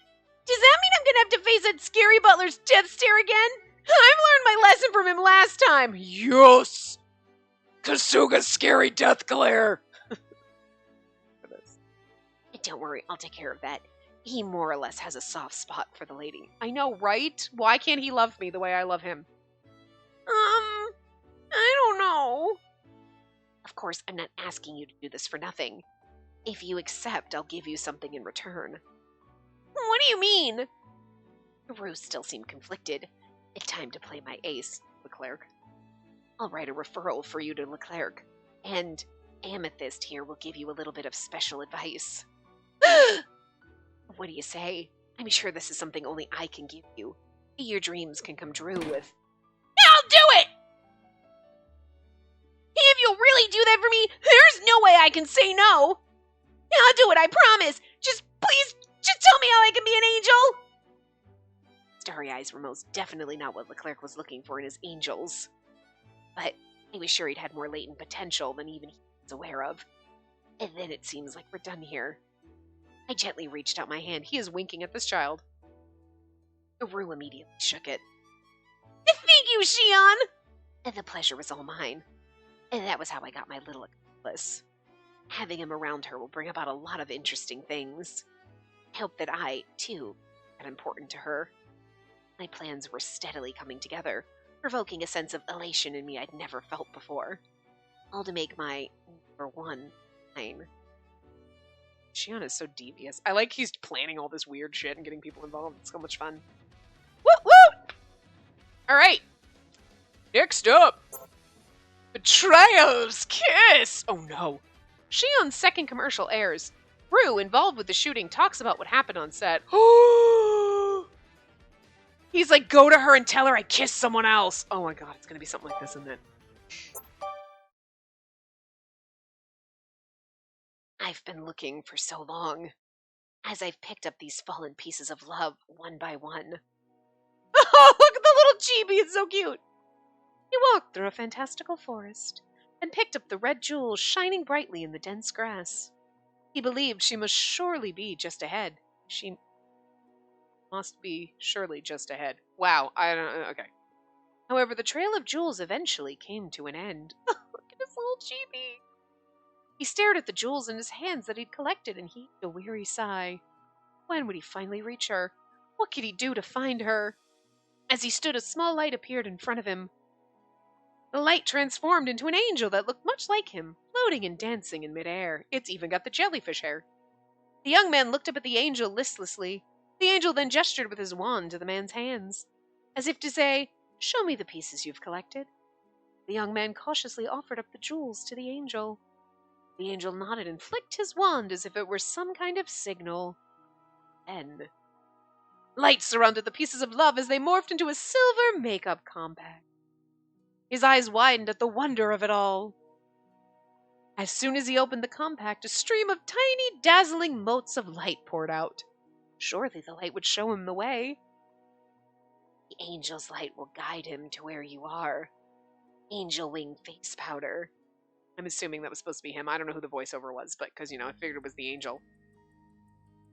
does that mean I'm gonna have to face that scary butler's death stare again? I've learned my lesson from him last time. Yes! Kasuga's scary death glare! Don't worry, I'll take care of that. He more or less has a soft spot for the lady. I know, right? Why can't he love me the way I love him? I don't know. Of course, I'm not asking you to do this for nothing. If you accept, I'll give you something in return. What do you mean? Rue still seemed conflicted. It's time to play my ace, Leclerc. I'll write a referral for you to Leclerc, and Amethyst here will give you a little bit of special advice. What do you say? I'm sure this is something only I can give you. Your dreams can come true with... I'll do it! If you'll really do that for me, there's no way I can say no. I'll do it, I promise. Just please Just tell me how I can be an angel! Starry eyes were most definitely not what Leclerc was looking for in his angels. But he was sure he'd had more latent potential than even he was aware of. And then it seems like we're done here. I gently reached out my hand. He is winking at this child. Rue immediately shook it. Thank you, Shion! And the pleasure was all mine. And that was how I got my little accomplice. Having him around her will bring about a lot of interesting things. I hope that I, too, got important to her. My plans were steadily coming together, provoking a sense of elation in me I'd never felt before. All to make my number one mine. Shion is so devious. I like he's planning all this weird shit and getting people involved. It's so much fun. Woot woot! Alright. Next up. Betrayal's Kiss! Oh no. Shion's second commercial airs. Rue, involved with the shooting, talks about what happened on set. He's like, go to her and tell her I kissed someone else. Oh my god, it's gonna be something like this, isn't it? I've been looking for so long, as I've picked up these fallen pieces of love one by one. Oh, look at the little chibi, it's so cute! He walked through a fantastical forest and picked up the red jewel shining brightly in the dense grass. He believed she must surely be just ahead. She must be surely just ahead. Wow, I don't know. Okay. However, the trail of jewels eventually came to an end. Look at this little chibi. He stared at the jewels in his hands that he'd collected and heaved a weary sigh. When would he finally reach her? What could he do to find her? As he stood, a small light appeared in front of him. The light transformed into an angel that looked much like him, floating and dancing in midair. It's even got the jellyfish hair. The young man looked up at the angel listlessly. The angel then gestured with his wand to the man's hands, as if to say, "Show me the pieces you've collected." The young man cautiously offered up the jewels to the angel. The angel nodded and flicked his wand as if it were some kind of signal. Then, light surrounded the pieces of love as they morphed into a silver makeup compact. His eyes widened at the wonder of it all. As soon as he opened the compact, a stream of tiny, dazzling motes of light poured out. Surely the light would show him the way. The angel's light will guide him to where you are. Angel wing face powder. I'm assuming that was supposed to be him. I don't know who the voiceover was, but because, I figured it was the angel.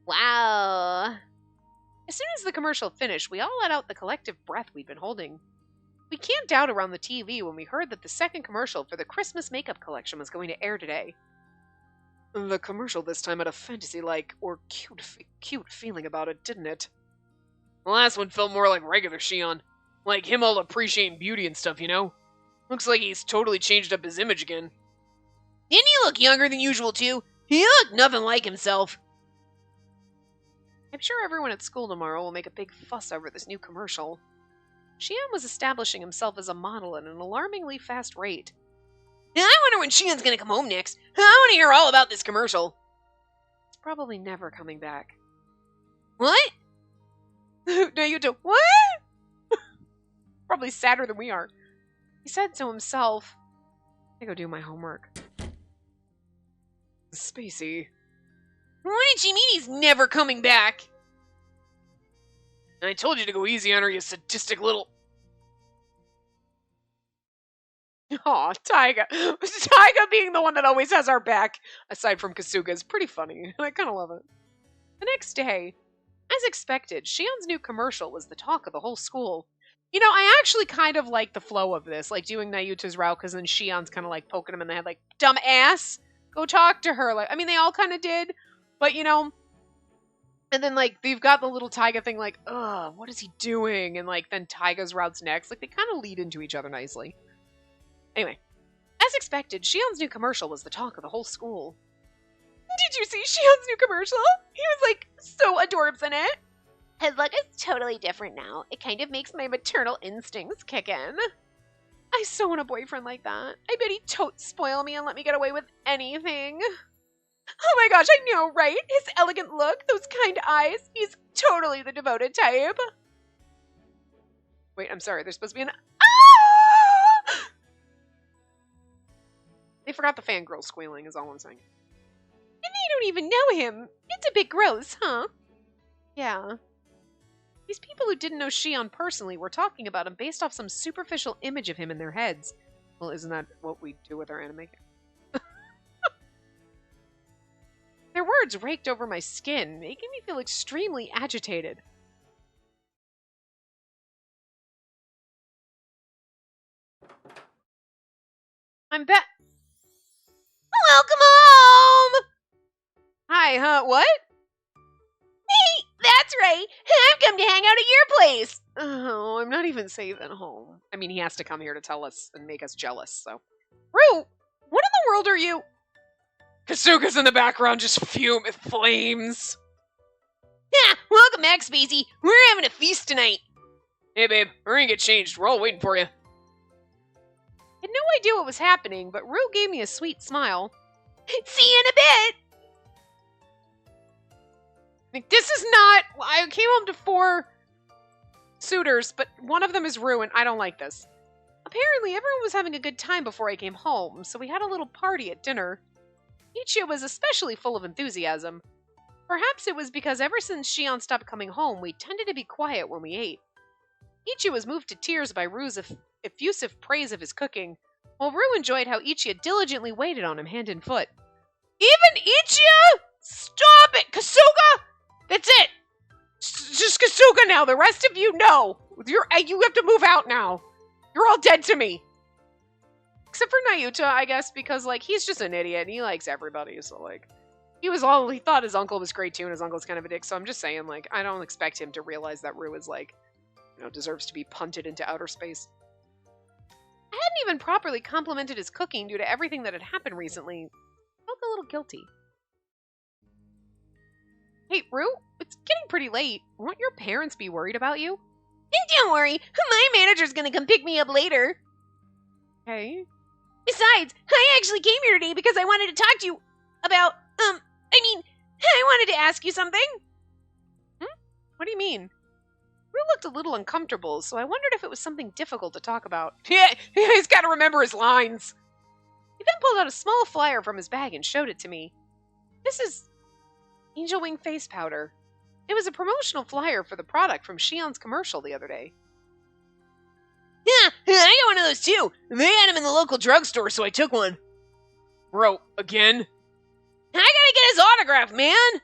Wow. As soon as the commercial finished, we all let out the collective breath we'd been holding. We camped out around the TV when we heard that the second commercial for the Christmas makeup collection was going to air today. The commercial this time had a fantasy-like, or cute feeling about it, didn't it? The last one felt more like regular Shion. Like him all appreciating beauty and stuff, Looks like he's totally changed up his image again. Didn't he look younger than usual, too? He looked nothing like himself. I'm sure everyone at school tomorrow will make a big fuss over this new commercial. Shion was establishing himself as a model at an alarmingly fast rate. I wonder when Shion's gonna come home next. I want to hear all about this commercial. It's probably never coming back. What? No, you do. What? Probably sadder than we are. He said so himself. I go do my homework. Spacey. What did she mean he's never coming back? I told you to go easy on her, you sadistic little... Aw, Taiga. Taiga being the one that always has our back, aside from Kasuga, is pretty funny, and I kind of love it. The next day, as expected, Shion's new commercial was the talk of the whole school. I actually kind of like the flow of this, like doing Nayuta's route, because then Shion's kind of like poking him in the head, like, dumb ass, go talk to her. They all kind of did, but and then, they've got the little Taiga thing, ugh, what is he doing? And, then Taiga's route's next. They kind of lead into each other nicely. Anyway, as expected, Shion's new commercial was the talk of the whole school. Did you see Shion's new commercial? He was, so adorbs in it. His look is totally different now. It kind of makes my maternal instincts kick in. I so want a boyfriend like that. I bet he'd totes spoil me and let me get away with anything. Oh my gosh, I know, right? His elegant look, those kind eyes. He's totally the devoted type. Wait, I'm sorry. There's supposed to be an... Ah! They forgot the fangirl squealing is all I'm saying. And they don't even know him. It's a bit gross, huh? Yeah. These people who didn't know Shion personally were talking about him based off some superficial image of him in their heads. Well, isn't that what we do with our anime? Their words raked over my skin, making me feel extremely agitated. I'm back. Welcome home! Hi, huh? What? Hey, that's right. I've come to hang out at your place. Oh, I'm not even safe at home. I mean, he has to come here to tell us and make us jealous, so. Rue, what in the world are you? Kasuga's in the background, just fume with flames. Yeah, welcome back, Spacey. We're having a feast tonight. Hey, babe, hurry and get changed. We're all waiting for you. I had no idea what was happening, but Rue gave me a sweet smile. See you in a bit. Like, this is not. I came home to 4 suitors, but one of them is Rue, and I don't like this. Apparently, everyone was having a good time before I came home, so we had a little party at dinner. Ichia was especially full of enthusiasm. Perhaps it was because ever since Shion stopped coming home, we tended to be quiet when we ate. Ichia was moved to tears by Rue's effusive praise of his cooking, while Rue enjoyed how Ichia diligently waited on him hand and foot. Even Ichia? Stop it, Kasuga! That's it! Just Kasuga now. The rest of you, no. You have to move out now. You're all dead to me. Except for Nayuta, I guess, because, like, he's just an idiot, and he likes everybody, so, like, he thought his uncle was great, too, and his uncle's kind of a dick, so I'm just saying, like, I don't expect him to realize that Rue is, like, deserves to be punted into outer space. I hadn't even properly complimented his cooking due to everything that had happened recently. I felt a little guilty. Hey, Rue, it's getting pretty late. Won't your parents be worried about you? Don't worry, my manager's gonna come pick me up later. Okay. Besides, I actually came here today because I wanted to talk to you about, I wanted to ask you something. What do you mean? Rue looked a little uncomfortable, so I wondered if it was something difficult to talk about. Yeah, he's gotta remember his lines. He then pulled out a small flyer from his bag and showed it to me. This is Angel Wing face powder. It was a promotional flyer for the product from Shion's commercial the other day. Yeah, I got one of those too. They had them in the local drugstore, so I took one. Bro, again? I gotta get his autograph, man!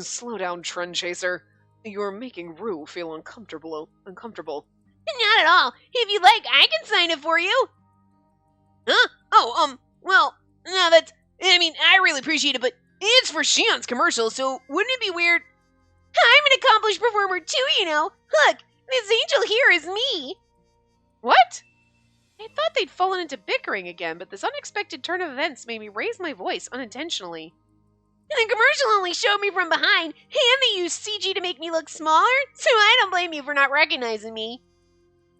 Slow down, Trend Chaser. You're making Rue feel uncomfortable. Not at all. If you'd like, I can sign it for you. Huh? Oh, well, no, I really appreciate it, but it's for Shion's commercial, so wouldn't it be weird? I'm an accomplished performer too, you know. Look, this angel here is me. What? I thought they'd fallen into bickering again, but this unexpected turn of events made me raise my voice unintentionally. The commercial only showed me from behind, and they used CG to make me look smaller, so I don't blame you for not recognizing me.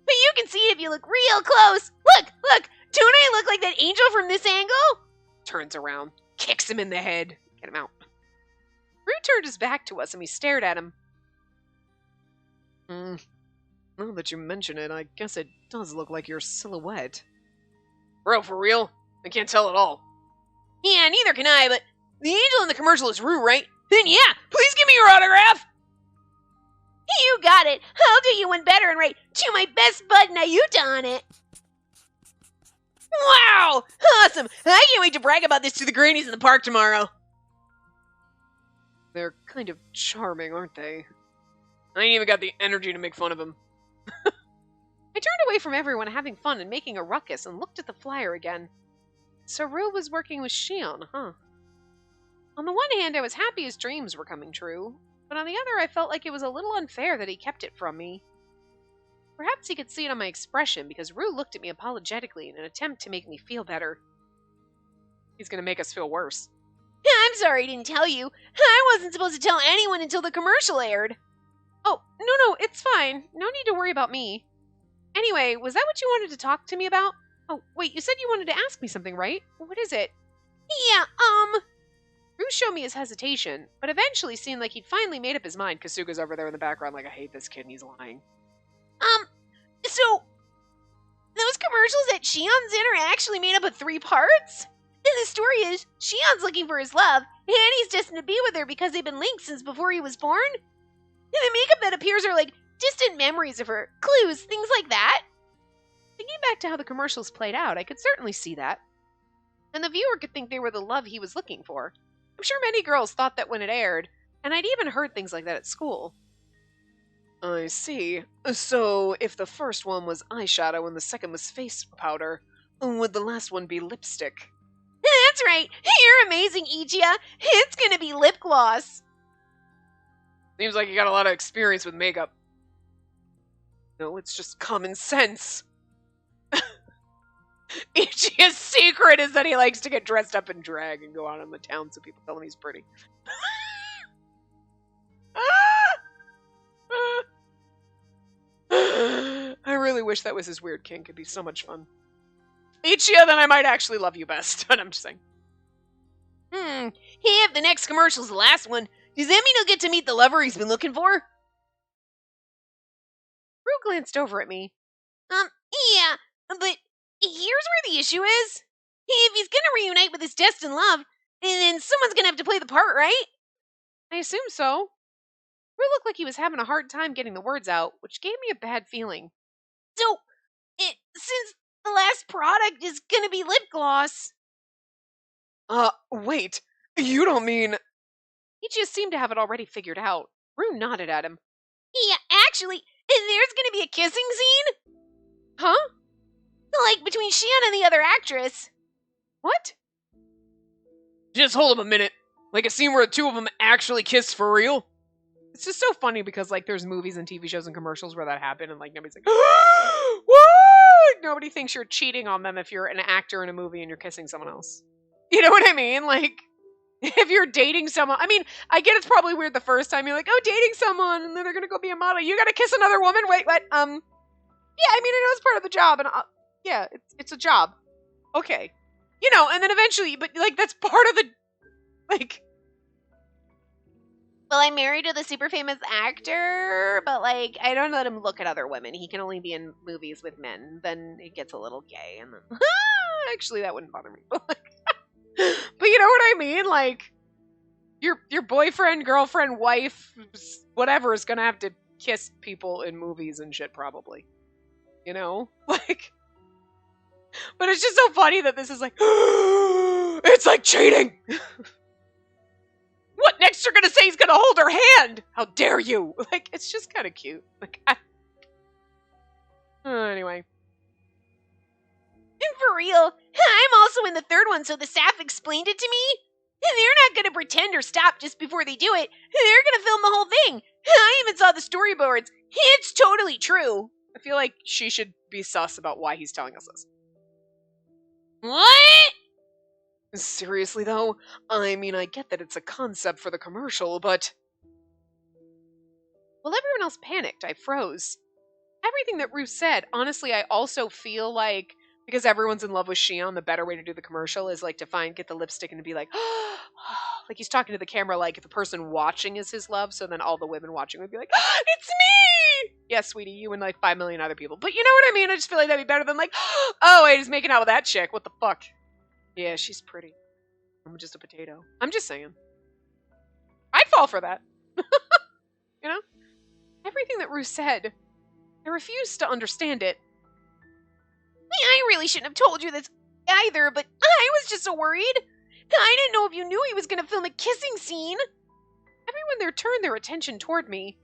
But you can see it if you look real close. Look! Don't I look like that angel from this angle? Turns around, kicks him in the head. Get him out. Rue turned his back to us and we stared at him. Now that you mention it, I guess it does look like your silhouette. Bro, for real? I can't tell at all. Yeah, neither can I, but the angel in the commercial is Rue, right? Then yeah, please give me your autograph! You got it! I'll do you one better and write, "To my best bud Nayuta" on it! Wow! Awesome! I can't wait to brag about this to the grannies in the park tomorrow! They're kind of charming, aren't they? I ain't even got the energy to make fun of them. I turned away from everyone having fun and making a ruckus and looked at the flyer again. So Rue was working with Shion, huh? On the one hand, I was happy his dreams were coming true, but on the other, I felt like it was a little unfair that he kept it from me. Perhaps he could see it on my expression because Rue looked at me apologetically in an attempt to make me feel better. He's gonna make us feel worse. I'm sorry I didn't tell you. I wasn't supposed to tell anyone until the commercial aired. Oh, no, it's fine. No need to worry about me. Anyway, was that what you wanted to talk to me about? Oh, wait, you said you wanted to ask me something, right? What is it? Yeah, Rue showed me his hesitation, but eventually seemed like he'd finally made up his mind. Kasuga's over there in the background like, I hate this kid and he's lying. So, those commercials that Shion's in are actually made up of 3 parts? And the story is, Shion's looking for his love, and he's destined to be with her because they've been linked since before he was born. And the makeup that appears are like distant memories of her, clues, things like that. Thinking back to how the commercials played out, I could certainly see that. And the viewer could think they were the love he was looking for. I'm sure many girls thought that when it aired, and I'd even heard things like that at school. I see. So, if the first one was eyeshadow and the second was face powder, would the last one be lipstick? That's right. You're amazing, Ichia. It's gonna be lip gloss. Seems like you got a lot of experience with makeup. No, it's just common sense. Ichia's secret is that he likes to get dressed up in drag and go out in the town so people tell him he's pretty. I really wish that was his weird kink. It'd be so much fun. Ichiya, then I might actually love you best. But I'm just saying. Hey, if the next commercial's the last one, does that mean he'll get to meet the lover he's been looking for? Rue glanced over at me. Yeah, but here's where the issue is. If he's gonna reunite with his destined love, then someone's gonna have to play the part, right? I assume so. Rue looked like he was having a hard time getting the words out, which gave me a bad feeling. So, since the last product is gonna be lip gloss. Wait. You don't mean... He just seemed to have it already figured out. Rue nodded at him. Yeah, actually, there's gonna be a kissing scene. Huh? Like between Shion and the other actress. What? Just hold up a minute. Like a scene where the two of them actually kiss for real? It's just so funny because, like, there's movies and TV shows and commercials where that happened and, like, nobody's like, what? Nobody thinks you're cheating on them if you're an actor in a movie and you're kissing someone else. You know what I mean? Like, if you're dating someone, I mean, I get it's probably weird the first time you're like, oh, dating someone, and then they're gonna go be a model. You gotta kiss another woman? Wait, what? Yeah, I mean, I know it's part of the job, and yeah, it's a job. Okay. You know, and then eventually, but, like, that's part of the, like... Well, I'm married to the super famous actor, but, like, I don't let him look at other women. He can only be in movies with men. Then it gets a little gay, and then... Actually, that wouldn't bother me. But you know what I mean? Like, your boyfriend, girlfriend, wife, whatever is gonna have to kiss people in movies and shit, probably. You know? Like... But it's just so funny that this is like... It's like cheating! What next you're gonna say he's gonna hold her hand? How dare you? Like, it's just kind of cute. Like, anyway. And for real, I'm also in the third one, so the staff explained it to me. And they're not gonna pretend or stop just before they do it. They're gonna film the whole thing. I even saw the storyboards. It's totally true. I feel like she should be sus about why he's telling us this. What? Seriously, though? I mean, I get that it's a concept for the commercial, but... While everyone else panicked, I froze. Everything that Ruth said, honestly, I also feel like, because everyone's in love with Shion, the better way to do the commercial is, like, to get the lipstick and to be like, like he's talking to the camera like the person watching is his love, so then all the women watching would be like, it's me! Yes, sweetie, you and, like, 5 million other people. But you know what I mean? I just feel like that'd be better than, like, oh, wait, he's making out with that chick. What the fuck? Yeah, she's pretty. I'm just a potato. I'm just saying. I'd fall for that. You know? Everything that Ruth said, I refused to understand it. I really shouldn't have told you this either, but I was just so worried. I didn't know if you knew he was going to film a kissing scene. Everyone there turned their attention toward me.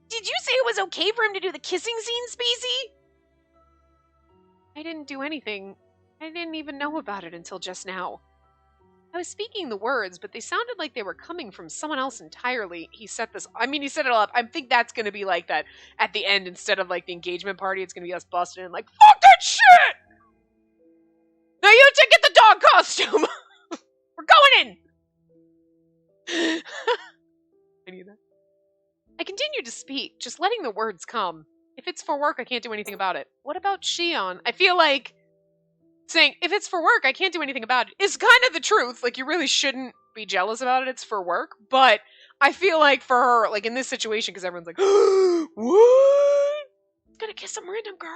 Did you say it was okay for him to do the kissing scene, Spacey? I didn't do anything. I didn't even know about it until just now. I was speaking the words, but they sounded like they were coming from someone else entirely. He set this... I mean, he set it all up. I think that's going to be like that at the end. Instead of, like, the engagement party, it's going to be us busting in, like, fuck that shit! Now you two get the dog costume! We're going in! I need that. I continued to speak, just letting the words come. If it's for work, I can't do anything about it. What about Shion? I feel like saying, if it's for work, I can't do anything about it is kind of the truth. Like, you really shouldn't be jealous about it. It's for work. But I feel like for her, like, in this situation, because everyone's like, what? Gonna kiss some random girl?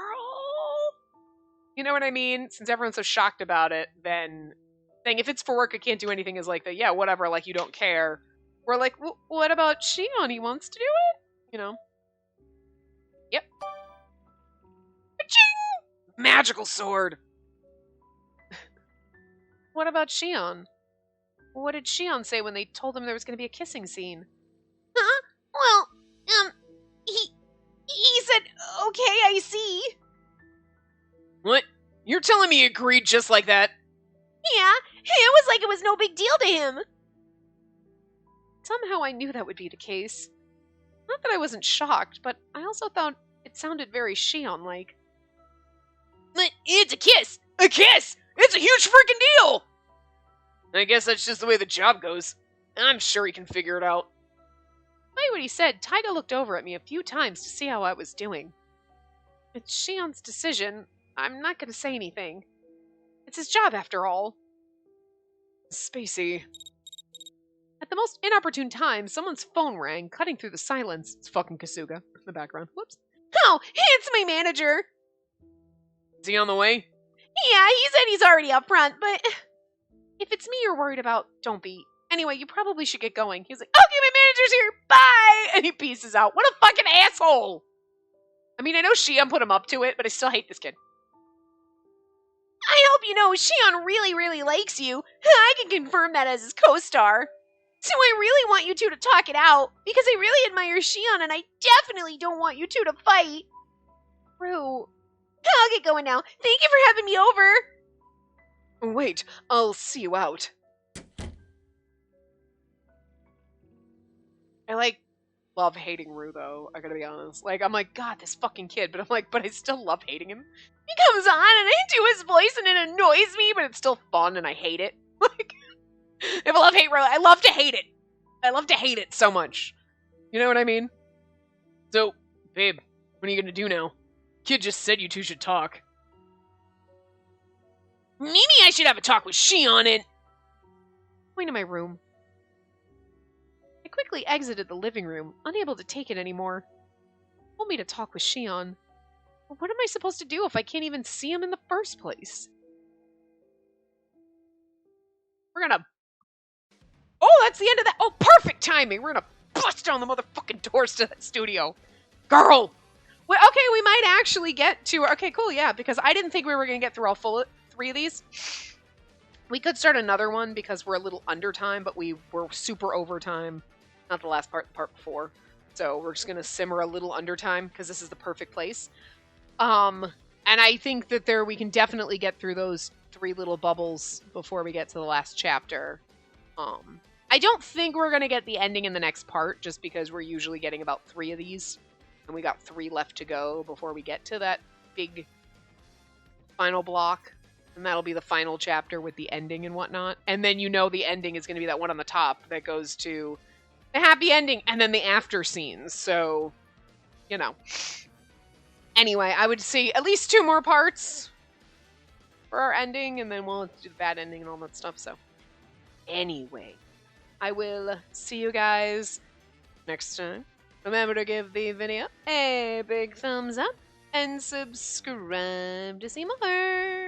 You know what I mean? Since everyone's so shocked about it, then Saying if it's for work, I can't do anything is like the, yeah, whatever, like you don't care. We're like, what about Shion? He wants to do it? You know? Yep. Ka-ching! Magical sword! What about Shion? What did Shion say when they told him there was going to be a kissing scene? Huh? Well, he said, okay, I see. What? You're telling me he agreed just like that? Yeah, it was like it was no big deal to him. Somehow I knew that would be the case. Not that I wasn't shocked, but I also thought it sounded very Shion-like. But it's a kiss! A kiss! It's a huge freaking deal! I guess that's just the way the job goes. I'm sure he can figure it out. Despite what he said, Taiga looked over at me a few times to see how I was doing. It's Shion's decision. I'm not going to say anything. It's his job, after all. Spacey. At the most inopportune time, someone's phone rang, cutting through the silence. It's fucking Kasuga in the background. Whoops. Oh, it's my manager. Is he on the way? Yeah, he said he's already up front, but... If it's me you're worried about, don't be. Anyway, you probably should get going. He's like, okay, my manager's here, bye! And he pieces out. What a fucking asshole! I mean, I know Shion put him up to it, but I still hate this kid. I hope you know Shion really, really likes you. I can confirm that as his co-star. So I really want you two to talk it out, because I really admire Shion, and I definitely don't want you two to fight. Rue. I'll get going now. Thank you for having me over. Wait, I'll see you out. I love hating Rue though, I gotta be honest. I'm like, God, this fucking kid, but I'm like, but I still love hating him. He comes on and I do his voice and it annoys me, But it's still fun and I hate it. If I love hate Rue, I love to hate it. I love to hate it so much. You know what I mean? So, babe, what are you gonna do now? Kid just said you two should talk. Maybe I should have a talk with Shion and... Going to my room. I quickly exited the living room, unable to take it anymore. He told me to talk with Shion. But what am I supposed to do if I can't even see him in the first place? We're gonna... Oh, that's the end of that! Oh, perfect timing! We're gonna bust down the motherfucking doors to that studio. Girl! Well, okay, we might actually get to... Okay, cool, yeah, because I didn't think we were gonna get through all 3 of these. We could start another one because we're a little under time, but we were super over time. Not the last part, part 4. So we're just gonna simmer a little under time because this is the perfect place. And I think that we can definitely get through those 3 little bubbles before we get to the last chapter. I don't think we're gonna get the ending in the next part, just because we're usually getting about 3 of these, and we got 3 left to go before we get to that big final block. And that'll be the final chapter with the ending and whatnot. And then the ending is going to be that one on the top that goes to the happy ending and then the after scenes. So, Anyway, I would say at least 2 more parts for our ending, and then we'll do the bad ending and all that stuff. So, anyway, I will see you guys next time. Remember to give the video a big thumbs up and subscribe to see more.